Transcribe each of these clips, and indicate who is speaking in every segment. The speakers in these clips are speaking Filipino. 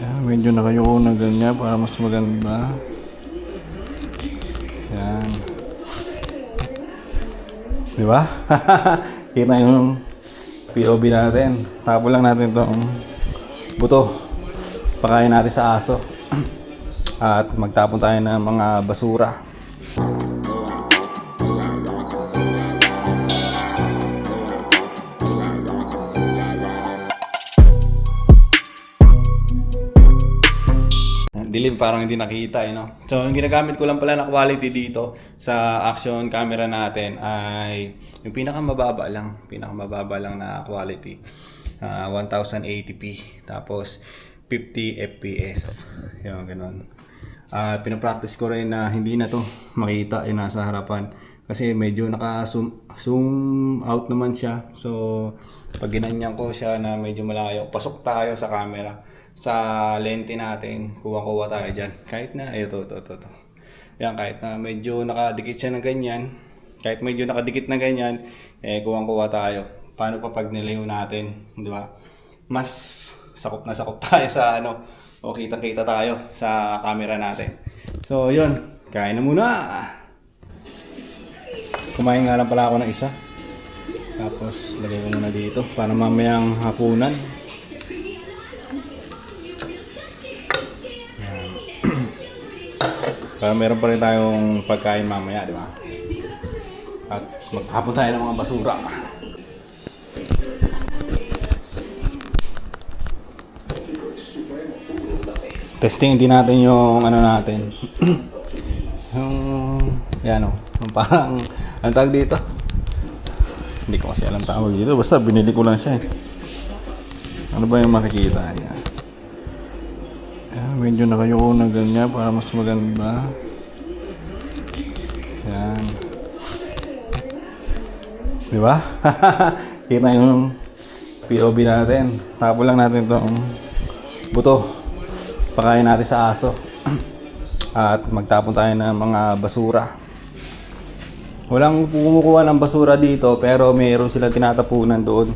Speaker 1: Medyo nakayuko na ganyan para mas maganda. Yan. Di ba? Kita yung POV natin. Tapo lang natin itong buto. Pakain natin sa aso. At magtapon tayo ng mga basura. Dilim, parang hindi nakita no? So yung ginagamit ko lang pala na quality dito sa action camera natin ay yung pinakamababa lang na quality, 1080p tapos 50 fps yung ganun. Pinapractice ko rin na hindi na to makita yung nasa harapan kasi medyo zoom out naman siya. So pag ginanyan ko siya na medyo malayo, pasok tayo sa camera, sa lente natin, kuha tayo dyan. Kahit na, ito. Yan, kahit na medyo nakadikit siya ng ganyan, kuha tayo. Paano pa pag nilayo natin, di ba? Mas sakop tayo sa o kitang-kita tayo sa camera natin. So, yun. Kain na muna. Kumain nga lang pala ako ng isa. Tapos, lagay ko muna dito para mamayang hapunan. Para meron pa rin tayong pagkain mamaya, di ba? At maghapon tayo ng mga basura. Testing din natin yung natin. Yung parang, anong tawag dito? Hindi ko kasi alam tawag dito. Basta binili ko lang siya eh. Ano ba yung makikita niya? Medyo nakayuko na ganyan para mas maganda. Yan. Di ba? Kita yung POV natin. Tapo lang natin itong buto. Pakain natin sa aso. At magtapon tayo ng mga basura. Walang kumukuha ng basura dito pero mayroon silang tinatapunan doon.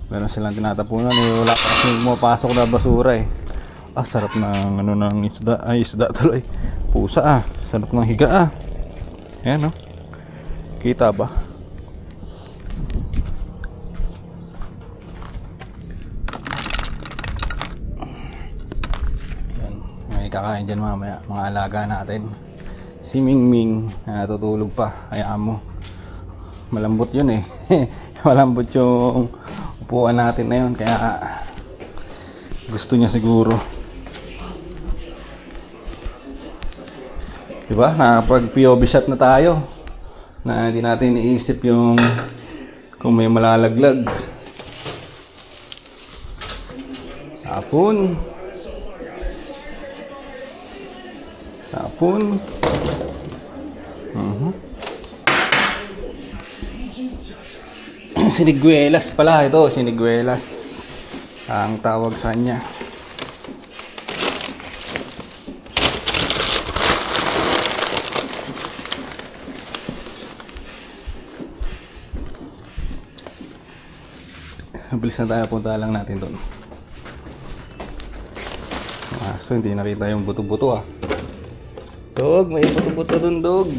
Speaker 1: Wala pa kasi pumapasok na basura eh. Sarap ng ng isda. Isda tuloy. Pusa sarap ng higa Ayan Kita ba? Ayan. May kakain dyan mamaya. Mga alaga natin. Si Mingming tutulog pa. Hayaan mo. Malambot yun eh. Malambot yung upuan natin na yun. Kaya gusto niya siguro. Diba? Pag POV shot na tayo na hindi natin iisip yung kung may malalaglag. Tapon. Siniguelas pala ito. Siniguelas ang tawag sa kanya. Bilis na tayo, punta lang natin doon. So hindi nakita yung buto-buto Dog, may buto-buto doon, dog.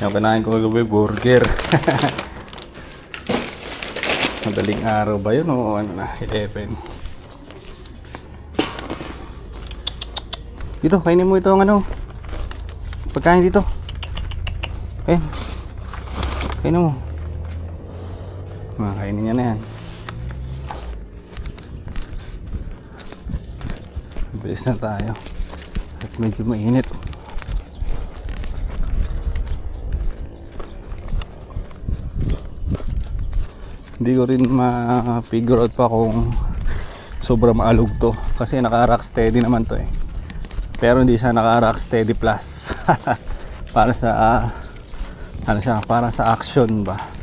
Speaker 1: Yung kinain ko kagabi, burger. Madaling araw ba yun o 11? Dito, kainin mo ito ang pagkain dito. Kainin mo. Kainin niya na yan. Bilis na tayo. At medyo mainit. Hindi ko rin ma-figure out pa kung sobrang maalog to. Kasi naka-rock steady naman to eh. Pero hindi siya naka-rock steady plus. Para sa para sa action ba.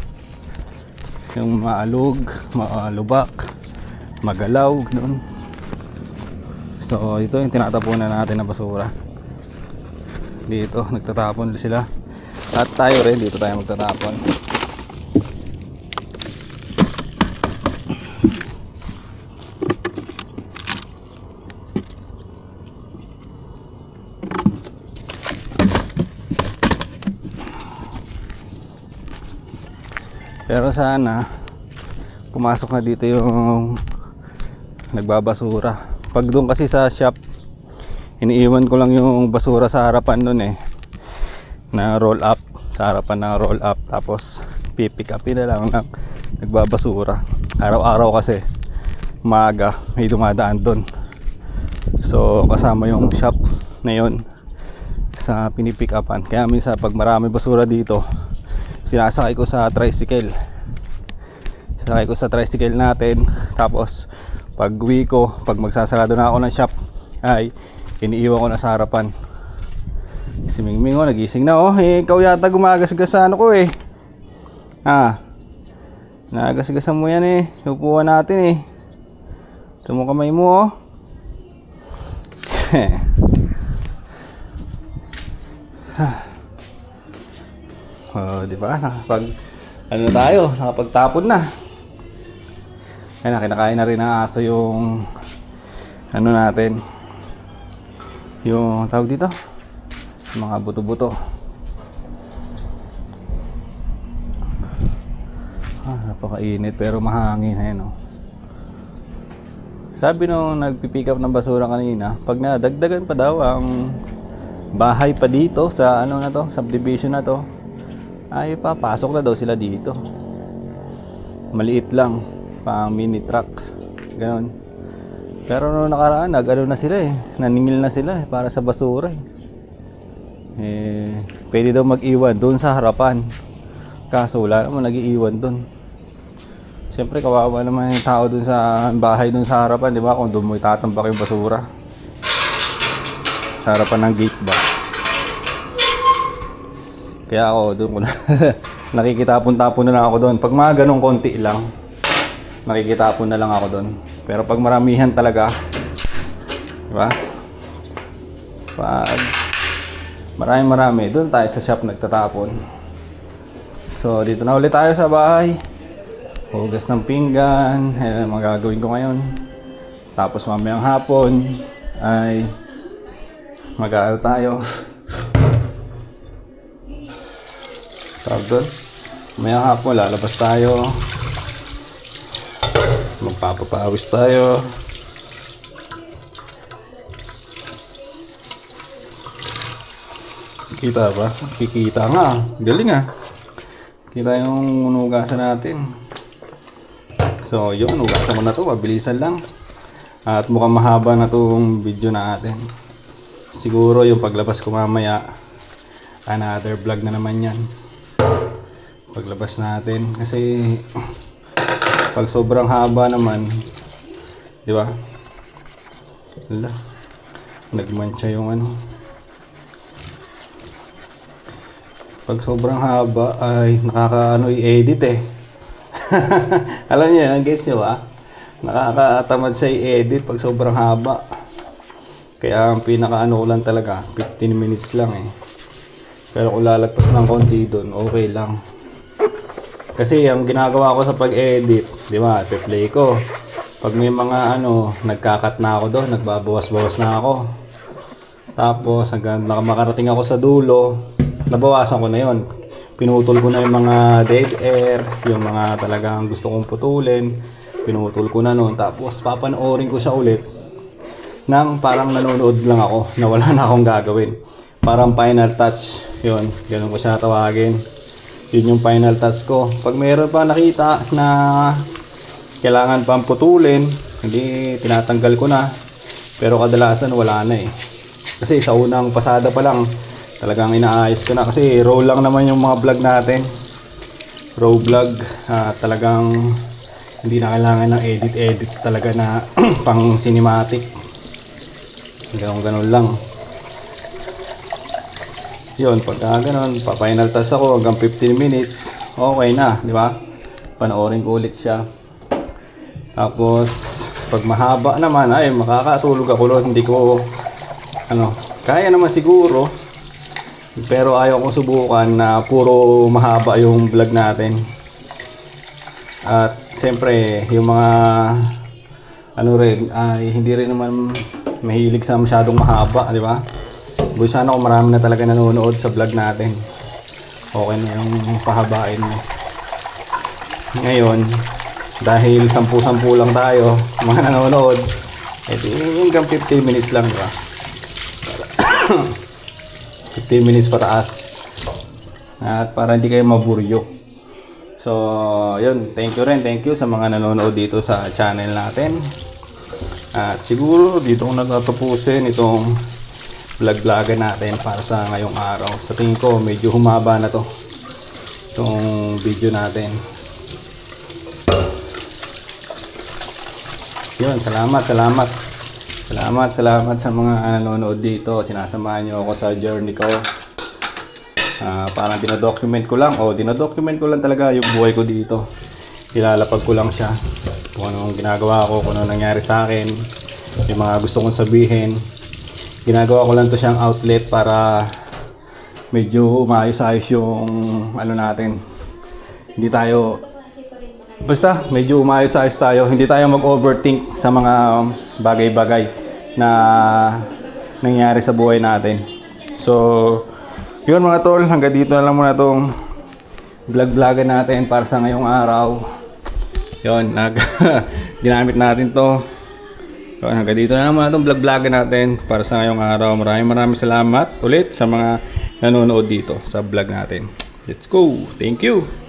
Speaker 1: Yung maalog, malubak, magalaw, ganoon. So ito yung tinatapunan natin na basura. Dito nagtatapon sila. At tayo rin dito tayo magtatapon. Pero sana pumasok na dito yung nagbabasura. Pag doon kasi sa shop, iniiwan ko lang yung basura sa harapan nun eh, na roll up, sa harapan na roll up. Tapos pipick upin na lang ng nagbabasura. Araw-araw kasi umaga may dumadaan doon. So kasama yung shop na yun sa pinipick upan. Kaya minsan pag marami basura dito, sinasakay ko sa tricycle. Sakay ko sa tricycle natin. Tapos pag uwi ko, pag magsasarado na ako ng shop, ay iniiwan ko na sa harapan. Si Mingming oh, nagising na oh. Ikaw yata gumagasgas sa ano ko eh. Nagasgasan mo yan eh. Upuan natin eh. Ito mo kamay mo oh. Oh, di ba? Nakapagtapon na. Ayun, kinakain na rin ng aso yung ano natin. Yung tawag dito, mga buto-buto. Napakainit pero mahangin. Ayun, oh. Sabi nung nagpipick up ng basura kanina, pag nadagdagan pa daw ang bahay pa dito sa ano na to, subdivision na to, ay papasok na daw sila dito. Maliit lang, pang mini truck, ganon. Pero noong nakaraan, nag-ano na sila eh, naningil na sila eh, para sa basura eh. Pwede daw mag-iwan doon sa harapan, kaso wala naman nag-iiwan doon. Siyempre kawawa naman yung tao doon sa bahay doon sa harapan, di ba? Kung doon mo itatambak yung basura sa harapan ng gate ba. Kaya ako doon ko na nakikitapon-tapon na lang ako doon. Pag mga ganong konti lang, nakikitapon na lang ako doon. Pero pag maramihan talaga, di ba? Pag marami, doon tayo sa shop nagtatapon. So dito na ulit tayo sa bahay. Hugas ng pinggan, magagawin ko ngayon. Tapos mamayang hapon ay mag-aaral tayo. Tawag doon, mamayang hapon lalabas tayo, magpapapawis tayo. Kita ba? Kikita nga, galing ah. Kita yung unugasan natin. So yun, ugasan ko na to, mabilisan lang. At mukhang mahaba na tong video natin. Siguro yung paglabas ko mamaya, another vlog na naman yan. Paglabas natin, kasi pag sobrang haba naman, di ba? Wala, nagmantsa yung ano. Pag sobrang haba ay nakakaano i-edit eh. Alam niyo yan, guys, nyo ba? Nakakatamad sa i-edit pag sobrang haba. Kaya ang pinaka-ano ko lang talaga, 15 minutes lang eh. Pero kung lalagpas ng konti doon, okay lang. Kasi ang ginagawa ko sa pag-edit, di ba, i-play ko. Pag may mga ano, nagkakat na ako doon, nagbabawas-bawas na ako. Tapos hanggang makarating ako sa dulo, nabawasan ko na yon. Pinutol ko na yung mga dead air, yung mga talagang gusto kong putulin. Pinutol ko na noon. Tapos papanoorin ko siya ulit nang parang nanonood lang ako, na wala na akong gagawin. Parang final touch, yun, ganun ko siya tawagin. Yun yung final touch ko. Pag mayroon pa nakita na kailangan pang putulin, hindi, tinatanggal ko na. Pero kadalasan wala na eh. Kasi sa unang pasada pa lang, talagang inaayos ko na. Kasi raw lang naman yung mga vlog natin. Raw vlog, talagang hindi na kailangan ng edit talaga na pang cinematic. Ganun lang. Yun, pagka ganun, pa-final touch ako hanggang 15 minutes, okay na, di ba? Panoorin ko ulit siya. Tapos, pag mahaba naman, ay makakatulog ako ulit. Hindi ko, kaya naman siguro. Pero ayaw ko subukan na puro mahaba yung vlog natin. At siyempre, yung mga rin, ay hindi rin naman mahilig sa masyadong mahaba, di ba? Buy sana kung marami na talaga nanonood sa vlog natin. Okay na yung pahabain mo. Ngayon, dahil 10-10 lang tayo, mga nanonood, ito hanggang 15 minutes lang, diba? 15 minutes pataas. At para hindi kayo maburyo. So, yun. Thank you sa mga nanonood dito sa channel natin. At siguro, dito ko natatapusin itong vlog-vlogan natin para sa ngayong araw. Sa tingin ko, medyo humaba na to. Itong video natin. Yun, salamat sa mga nanonood dito. Sinasamahan nyo ako sa journey ko. Parang dinadocument ko lang talaga yung buhay ko dito. Ilalapag ko lang siya kung anong ginagawa ko, kung anong nangyari sa akin, yung mga gusto kong sabihin. Ginagawa ko lang to siyang outlet para medyo maayos-ayos yung ano natin. Hindi tayo basta medyo umayos-ayos tayo, hindi tayo mag-overthink sa mga bagay-bagay na nangyari sa buhay natin. So, yun mga tol, hanggang dito na lang muna itong vlog-vlogan natin para sa ngayong araw. Yun, ginamit natin to. Yun, hanggang dito na lang muna itong vlog-vlogan natin para sa ngayong araw. Maraming salamat ulit sa mga nanonood dito sa vlog natin. Let's go! Thank you!